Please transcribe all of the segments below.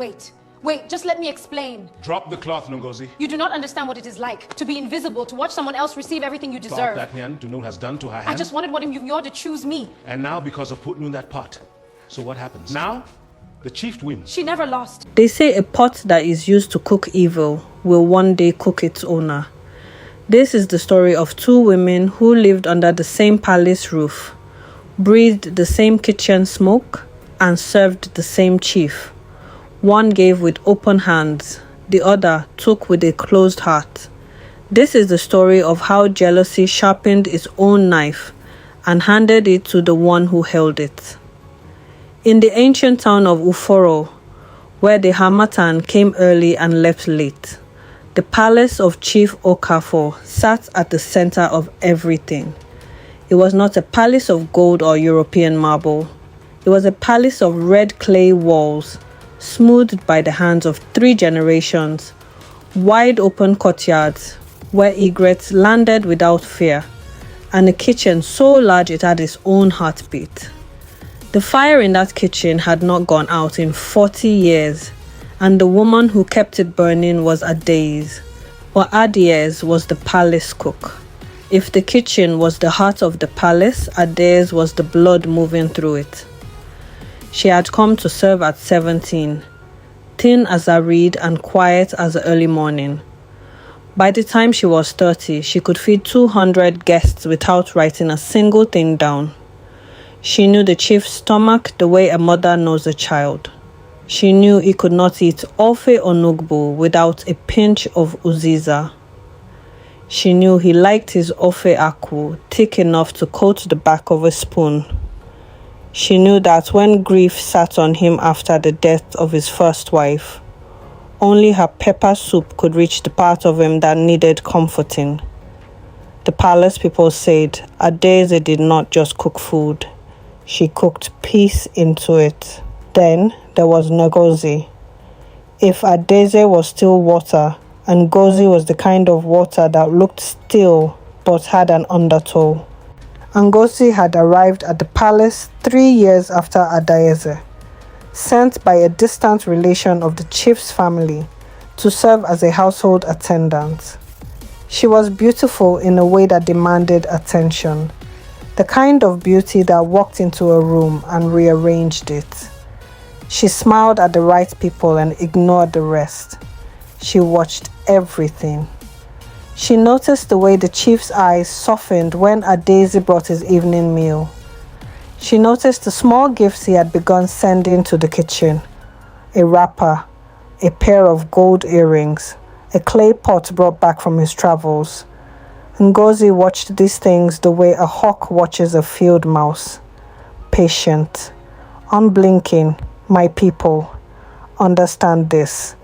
Wait, just let me explain. Drop the cloth, Ngozi. You do not understand what it is like to be invisible, to watch someone else receive everything you deserve. Stop that, Nyan. Do you know what has done to her hand? I just wanted one of you to choose me. And now, because of putting you in that pot. So what happens? Now, the chief wins. She never lost. They say a pot that is used to cook evil will one day cook its owner. This is the story of two women who lived under the same palace roof, breathed the same kitchen smoke, and served the same chief. One gave with open hands, the other took with a closed heart. This is the story of how jealousy sharpened its own knife and handed it to the one who held it. In the ancient town of Uforo, where the Harmattan came early and left late, the palace of Chief Okafor sat at the center of everything. It was not a palace of gold or European marble. It was a palace of red clay walls, smoothed by the hands of 3 generations, wide open courtyards where egrets landed without fear, and a kitchen so large it had its own heartbeat. The fire in that kitchen had not gone out in 40 years, and the woman who kept it burning was Adaeze, or Adaeze was the palace cook. If the kitchen was the heart of the palace, Adaeze was the blood moving through it. She had come to serve at 17, thin as a reed and quiet as the early morning. By the time she was 30, she could feed 200 guests without writing a single thing down. She knew the chief's stomach the way a mother knows a child. She knew he could not eat ofe onugbu without a pinch of uziza. She knew he liked his ofe akwu thick enough to coat the back of a spoon. She knew that when grief sat on him after the death of his first wife, only her pepper soup could reach the part of him that needed comforting. The palace people said Adaeze did not just cook food, she cooked peace into it. Then there was Ngozi. If Adaeze was still water, Ngozi was the kind of water that looked still but had an undertow. Ngozi had arrived at the palace 3 years after Adaeze, sent by a distant relation of the chief's family to serve as a household attendant. She was beautiful in a way that demanded attention, the kind of beauty that walked into a room and rearranged it. She smiled at the right people and ignored the rest. She watched everything. She noticed the way the chief's eyes softened when Adaeze brought his evening meal. She noticed the small gifts he had begun sending to the kitchen: a wrapper, a pair of gold earrings, a clay pot brought back from his travels. Ngozi watched these things the way a hawk watches a field mouse. Patient, unblinking, my people, understand this.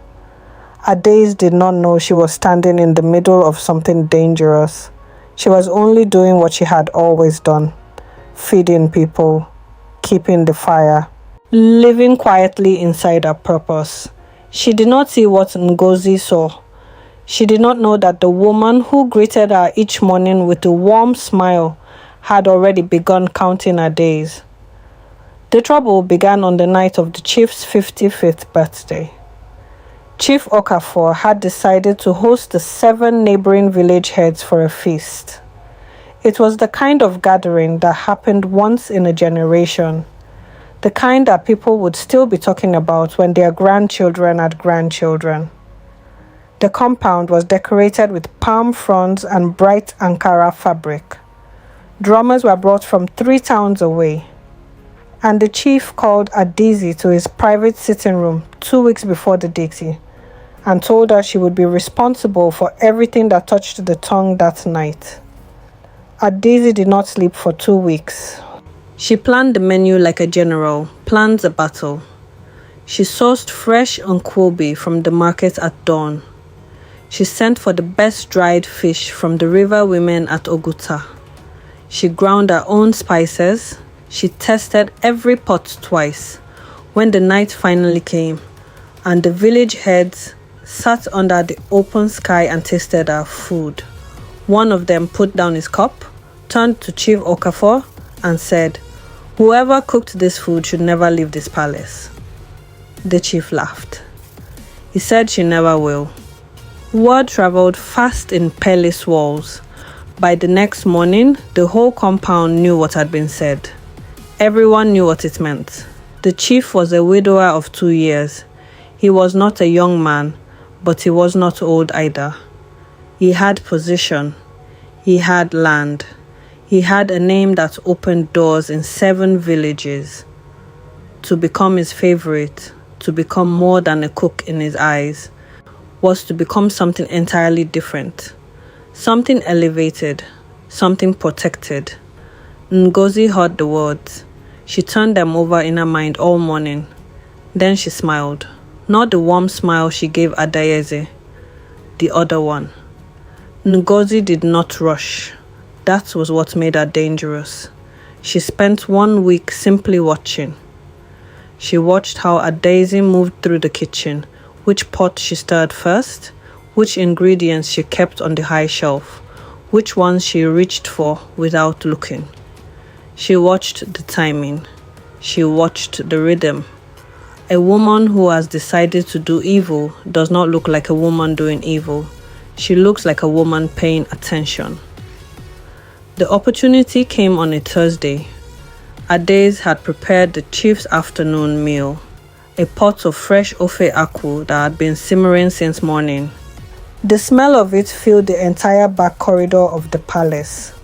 Adaeze did not know she was standing in the middle of something dangerous. She was only doing what she had always done: feeding people, keeping the fire, living quietly inside her purpose. She did not see what Ngozi saw. She did not know that the woman who greeted her each morning with a warm smile had already begun counting her days. The trouble began on the night of the chief's 55th birthday. Chief Okafor had decided to host the 7 neighboring village heads for a feast. It was the kind of gathering that happened once in a generation, the kind that people would still be talking about when their grandchildren had grandchildren. The compound was decorated with palm fronds and bright Ankara fabric. Drummers were brought from 3 towns away, and the chief called Adaeze to his private sitting room 2 weeks before the deity and told her she would be responsible for everything that touched the tongue that night. Adaeze did not sleep for 2 weeks. She planned the menu like a general plans a battle. She sourced fresh nkwobi from the market at dawn. She sent for the best dried fish from the river women at Oguta. She ground her own spices. She tested every pot twice. When the night finally came, and the village heads sat under the open sky and tasted our food, one of them put down his cup, turned to Chief Okafor, and said, "Whoever cooked this food should never leave this palace." The chief laughed. He said she never will. Word traveled fast in palace walls. By the next morning, the whole compound knew what had been said. Everyone knew what it meant. The chief was a widower of 2 years. He was not a young man, but he was not old either. He had position. He had land. He had a name that opened doors in 7 villages. To become his favorite, to become more than a cook in his eyes, was to become something entirely different. Something elevated, something protected. Ngozi heard the words. She turned them over in her mind all morning. Then she smiled. Not the warm smile she gave Adaeze, the other one. Ngozi did not rush. That was what made her dangerous. She spent 1 week simply watching. She watched how Adaeze moved through the kitchen, which pot she stirred first, which ingredients she kept on the high shelf, which ones she reached for without looking. She watched the timing. She watched the rhythm. A woman who has decided to do evil does not look like a woman doing evil. She looks like a woman paying attention. The opportunity came on a Thursday. Adaeze had prepared the chief's afternoon meal, a pot of fresh ofe akwu that had been simmering since morning. The smell of it filled the entire back corridor of the palace.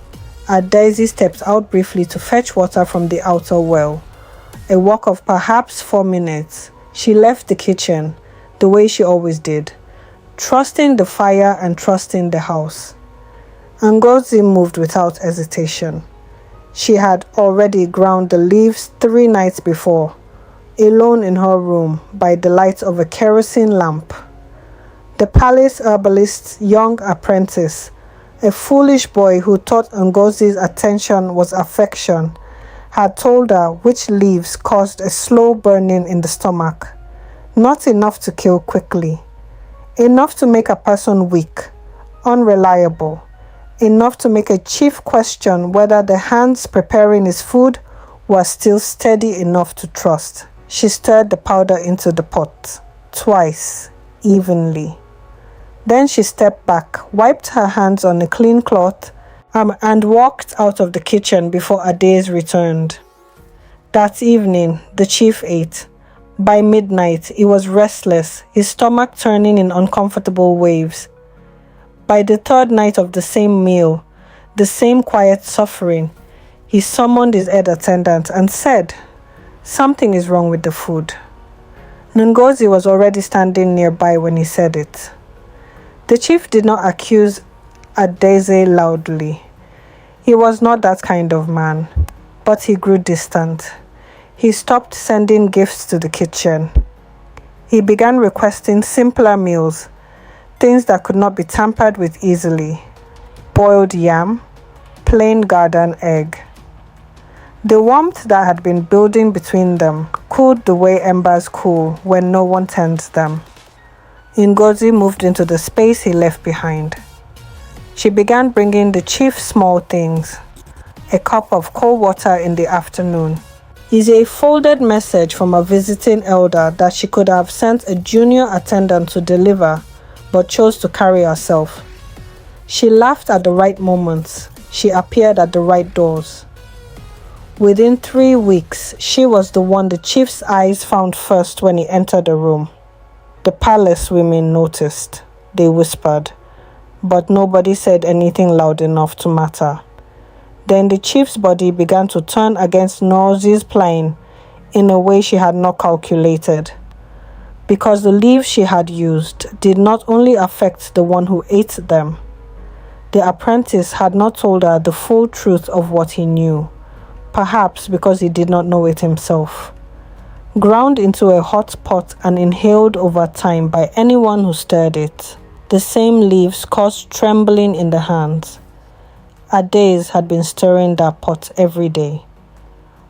Adaeze stepped out briefly to fetch water from the outer well. A walk of perhaps 4 minutes. She left the kitchen, the way she always did, trusting the fire and trusting the house. Ngozi moved without hesitation. She had already ground the leaves 3 nights before, alone in her room by the light of a kerosene lamp. The palace herbalist's young apprentice, a foolish boy who thought Ngozi's attention was affection, had told her which leaves caused a slow burning in the stomach, not enough to kill quickly, enough to make a person weak, unreliable, enough to make a chief question whether the hands preparing his food were still steady enough to trust. She stirred the powder into the pot, twice, evenly. Then she stepped back, wiped her hands on a clean cloth, and walked out of the kitchen before Adaeze returned. That evening, the chief ate. By midnight, he was restless, his stomach turning in uncomfortable waves. By the 3rd night of the same meal, the same quiet suffering, he summoned his head attendant and said, "Something is wrong with the food." Ngozi was already standing nearby when he said it. The chief did not accuse Adaeze loudly. He was not that kind of man, but he grew distant. He stopped sending gifts to the kitchen. He began requesting simpler meals, things that could not be tampered with easily. Boiled yam, plain garden egg. The warmth that had been building between them cooled the way embers cool when no one tends them. Ngozi moved into the space he left behind. She began bringing the chief small things. A cup of cold water in the afternoon. Is a folded message from a visiting elder that she could have sent a junior attendant to deliver, but chose to carry herself. She laughed at the right moments. She appeared at the right doors. Within 3 weeks, she was the one the chief's eyes found first when he entered the room. The palace women noticed. They whispered, but nobody said anything loud enough to matter. Then the chief's body began to turn against Ngozi's plying in a way she had not calculated, because the leaves she had used did not only affect the one who ate them. The apprentice had not told her the full truth of what he knew, perhaps because he did not know it himself. Ground into a hot pot and inhaled over time by anyone who stirred it, the same leaves caused trembling in the hands. Adaeze had been stirring that pot every day.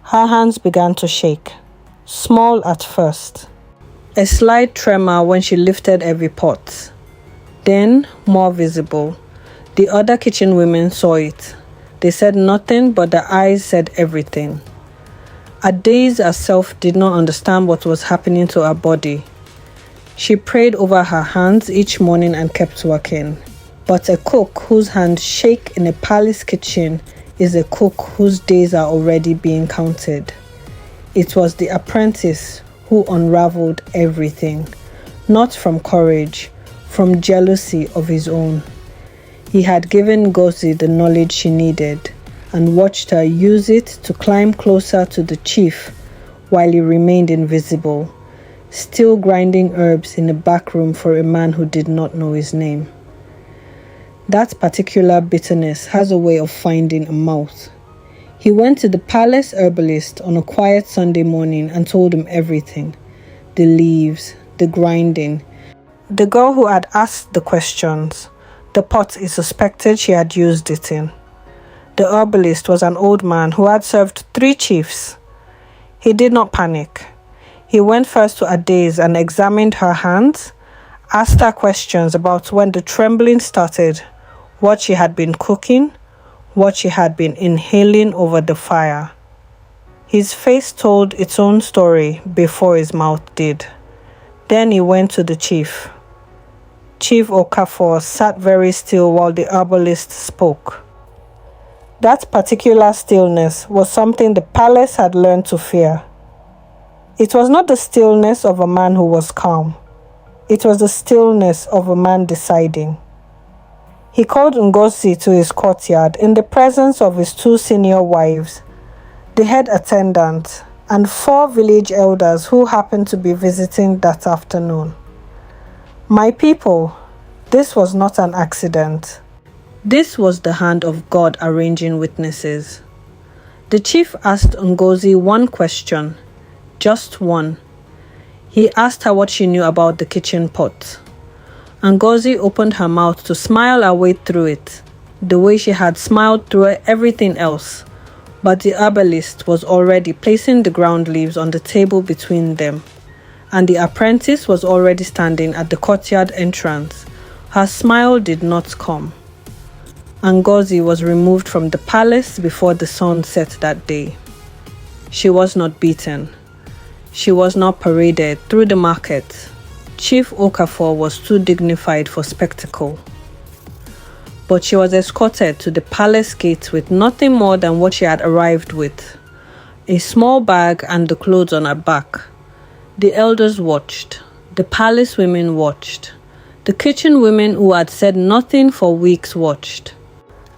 Her hands began to shake, small at first. A slight tremor when she lifted every pot. Then, more visible. The other kitchen women saw it. They said nothing, but their eyes said everything. Adaeze herself did not understand what was happening to her body. She prayed over her hands each morning and kept working. But a cook whose hands shake in a palace kitchen is a cook whose days are already being counted. It was the apprentice who unraveled everything, not from courage, from jealousy of his own. He had given Ngozi the knowledge she needed and watched her use it to climb closer to the chief while he remained invisible, still grinding herbs in a back room for a man who did not know his name. That particular bitterness has a way of finding a mouth. He went to the palace herbalist on a quiet Sunday morning and told him everything. The leaves, the grinding, the girl who had asked the questions, the pot he suspected she had used it in. The herbalist was an old man who had served 3 chiefs. He did not panic. He went first to Adaeze and examined her hands, asked her questions about when the trembling started, what she had been cooking, what she had been inhaling over the fire. His face told its own story before his mouth did. Then he went to the chief. Chief Okafor sat very still while the herbalist spoke. That particular stillness was something the palace had learned to fear. It was not the stillness of a man who was calm. It was the stillness of a man deciding. He called Ngozi to his courtyard in the presence of his 2 senior wives, the head attendant, and 4 village elders who happened to be visiting that afternoon. My people, this was not an accident. This was the hand of God arranging witnesses. The chief asked Ngozi one question, just one. He asked her what she knew about the kitchen pot. Ngozi opened her mouth to smile her way through it, the way she had smiled through everything else. But the herbalist was already placing the ground leaves on the table between them, and the apprentice was already standing at the courtyard entrance. Her smile did not come. Ngozi was removed from the palace before the sun set that day. She was not beaten. She was not paraded through the market. Chief Okafor was too dignified for spectacle. But she was escorted to the palace gate with nothing more than what she had arrived with, a small bag and the clothes on her back. The elders watched. The palace women watched. The kitchen women who had said nothing for weeks watched.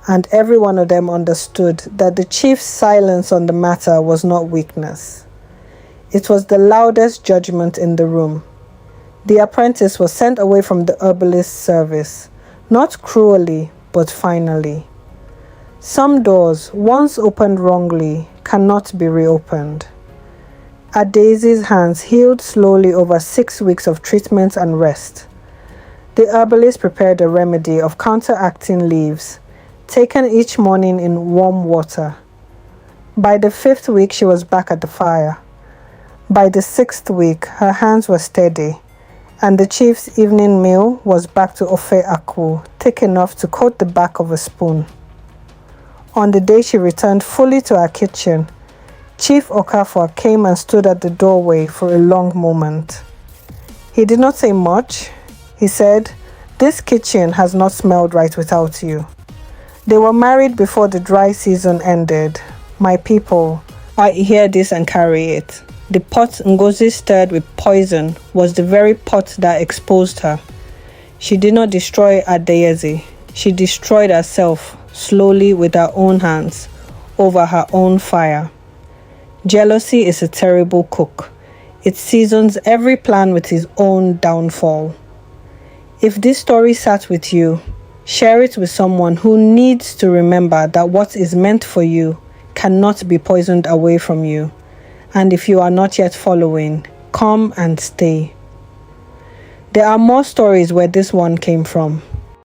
And every one of them understood that the chief's silence on the matter was not weakness. It was the loudest judgment in the room. The apprentice was sent away from the herbalist's service, not cruelly, but finally. Some doors, once opened wrongly, cannot be reopened. Adaeze's hands healed slowly over 6 weeks of treatment and rest. The herbalist prepared a remedy of counteracting leaves, taken each morning in warm water. By the 5th week, she was back at the fire. By the 6th week, her hands were steady, and the chief's evening meal was back to ofe akwu, thick enough to coat the back of a spoon. On the day she returned fully to her kitchen, Chief Okafor came and stood at the doorway for a long moment. He did not say much. He said, "This kitchen has not smelled right without you." They were married before the dry season ended. My people, I hear this and carry it. The pot Ngozi stirred with poison was the very pot that exposed her. She did not destroy Adaeze. She destroyed herself slowly with her own hands over her own fire. Jealousy is a terrible cook. It seasons every plan with his own downfall. If this story sat with you, share it with someone who needs to remember that what is meant for you cannot be poisoned away from you. And if you are not yet following, come and stay. There are more stories where this one came from.